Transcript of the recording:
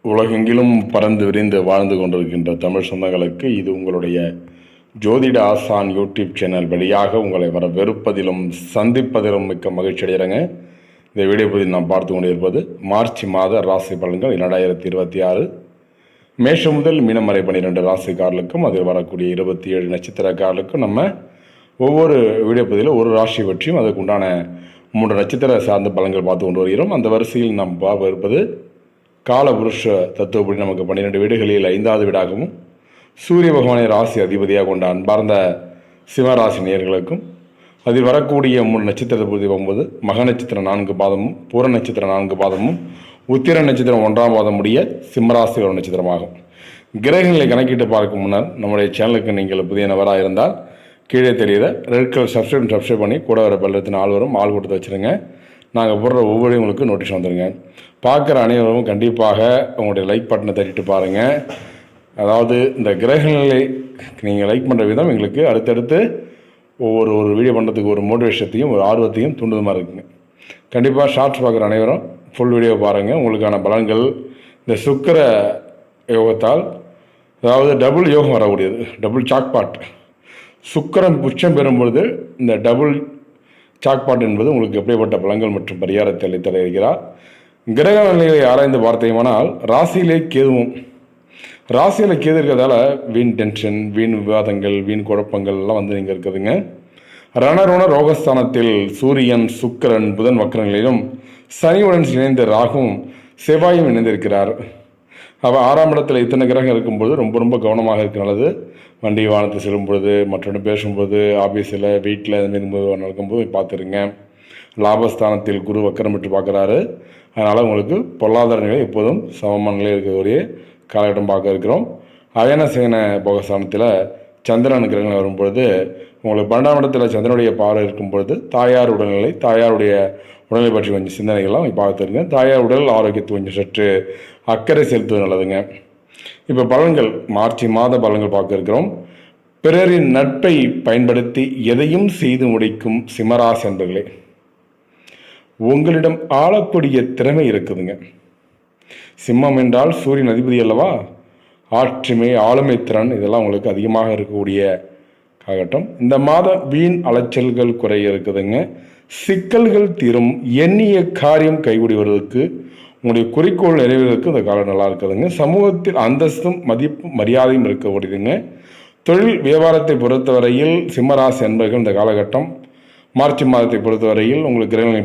உலகெங்கிலும் பறந்து விரிந்து வாழ்ந்து கொண்டிருக்கின்ற தமிழ் சொந்தங்களுக்கு இது உங்களுடைய ஜோதிட ஆசான் யூடியூப் சேனல் வழியாக உங்களை வரவேற்பதிலும் சந்திப்பதிலும் மிக்க மகிழ்ச்சி அடைகிறேங்க. இந்த வீடியோ பதிவில் நாம் பார்த்து கொண்டிருப்பது மார்ச் மாத ராசி பலன்கள் 2026 மேஷம் முதல் மீனம் வரை 12 ராசிக்காரர்களுக்கும் அதில் வரக்கூடிய 27 நட்சத்திரக்காரர்களுக்கும் நம்ம ஒவ்வொரு வீடியோ பதிவில் ஒரு ராசி பற்றியும் அதுக்கு உண்டான 3 நட்சத்திர சார்ந்த பலன்கள் பார்த்து கொண்டு வருகிறோம். அந்த வரிசையில் நாம் பார்க்க இருப்பது காலபுருஷ தத்துவப்படி நமக்கு 12 வீடுகளில் 5வது வீடாகவும் சூரிய பகவானை ராசி அதிபதியாக கொண்ட அன்பார்ந்த சிவராசி நேயர்களுக்கும் அதில் வரக்கூடிய 3 நட்சத்திரத்தை பொறுத்து போகும்போது மக நட்சத்திரம் 4 பாதமும் பூர நட்சத்திரம் 4 பாதமும் உத்திர நட்சத்திரம் 1ஆம் பாதம் உடைய சிம்மராசி ஒரு நட்சத்திரமாகும். கிரகங்களை கணக்கிட்டு பார்க்கும் முன்னர் நம்முடைய சேனலுக்கு நீங்கள் புதிய நபராக இருந்தால் கீழே தெரிகிற ரெட் கலர் சப்ஸ்கிரைப் பண்ணி கூட வர பெல்லத்தின் ஆள் வரும் ஆள் கொடுத்து வச்சுருங்க. நாங்கள் போடுற ஒவ்வொரு உங்களுக்கு நோட்டீஸ் வந்துடுங்க. பார்க்குற அனைவரும் கண்டிப்பாக உங்களுடைய லைக் பட்டனை தட்டிட்டு பாருங்கள். அதாவது இந்த கிரகங்களை நீங்கள் லைக் பண்ணுற விதம் எங்களுக்கு அடுத்தடுத்து ஒவ்வொரு வீடியோ பண்ணுறதுக்கு ஒரு மோட்டிவேஷத்தையும் ஒரு ஆர்வத்தையும் தூண்டுது மாதிரி இருக்குங்க. கண்டிப்பாக ஷார்ட்ஸ் பார்க்குற அனைவரும் ஃபுல் வீடியோ பாருங்கள். உங்களுக்கான பலன்கள் இந்த சுக்கிர யோகத்தால், அதாவது டபுள் யோகம் வரக்கூடியது, டபுள் சாக்பாட், சுக்கிரன் உச்சம் பெறும்பொழுது இந்த டபுள் சாக்பாட் என்பது உங்களுக்கு எப்படிப்பட்ட பலன்கள் மற்றும் பரிகாரத்தை அளித்தர இருக்கிறார். கிரக நிலையை ஆராய்ந்து பார்த்தீங்கன்னால் ராசியிலே கேதுவும், ராசியில் கேது இருக்கிறதால வீண் டென்ஷன், வீண் விவாதங்கள், வீண் குழப்பங்கள் எல்லாம் வந்து நீங்கள் இருக்குதுங்க. ரணருண ரோகஸ்தானத்தில் சூரியன், சுக்கிரன், புதன் வக்கரங்களிலும் சனியுடன் இணைந்த ராகும் செவ்வாயும் இணைந்திருக்கிறார். அவள் 6ஆம் இடத்துல இத்தனை கிரகம் இருக்கும்போது ரொம்ப கவனமாக இருக்க நல்லது. வண்டி வாகனத்தை செல்லும் பொழுது, மற்றொன்று பேசும்போது, ஆஃபீஸில், வீட்டில் இதுமாரி நடக்கும்போது பார்த்துருங்க. லாபஸ்தானத்தில் குரு வக்கரம் விட்டு பார்க்குறாரு. அதனால் உங்களுக்கு பொருளாதார நிலை எப்போதும் சமமான நிலை இருக்கக்கூடிய காலகட்டம் பார்க்க இருக்கிறோம். அயன சேன போகஸ்தானத்தில் சந்திரன் கிரகங்கள் வரும்பொழுது உங்களுக்கு 12ஆம் இடத்துல சந்திரனுடைய பார்வை இருக்கும் பொழுது தாயார் உடல்நிலை, தாயாருடைய உடல்நிலை பற்றி கொஞ்சம் சிந்தனைகள்லாம் பார்த்துருங்க. தாயார் உடல் ஆரோக்கியத்தை கொஞ்சம் சற்று அக்கறை செலுத்துவது நல்லதுங்க. இப்போ பலன்கள் மார்ச் மாத பலன்கள் பார்க்க இருக்கிறோம். பிறரின் நட்பை பயன்படுத்தி எதையும் செய்து முடிக்கும் சிம்மராசி என்பர்களே, உங்களிடம் ஆளக்கூடிய திறமை இருக்குதுங்க. சிம்மம் என்றால் சூரியன் அதிபதி அல்லவா, ஆற்றுமை, ஆளுமை திறன் இதெல்லாம் உங்களுக்கு அதிகமாக இருக்கக்கூடிய காலகட்டம். இந்த மாதம் வீண் அலைச்சல்கள் குறைய இருக்குதுங்க. சிக்கல்கள் தீரும், எண்ணிய காரியம் கைகூடி வருவதற்கு, உங்களுடைய குறிக்கோள் நிறைவேறதுக்கு இந்த காலம் நல்லா இருக்குதுங்க. சமூகத்தில் அந்தஸ்தும் மதிப்பும் மரியாதையும் இருக்கக்கூடியதுங்க. தொழில் வியாபாரத்தை பொறுத்தவரையில் சிம்மராசி என்பர்கள் இந்த காலகட்டம் மார்ச் மாதத்தை பொறுத்தவரையில் உங்களுக்கு கிரகங்களை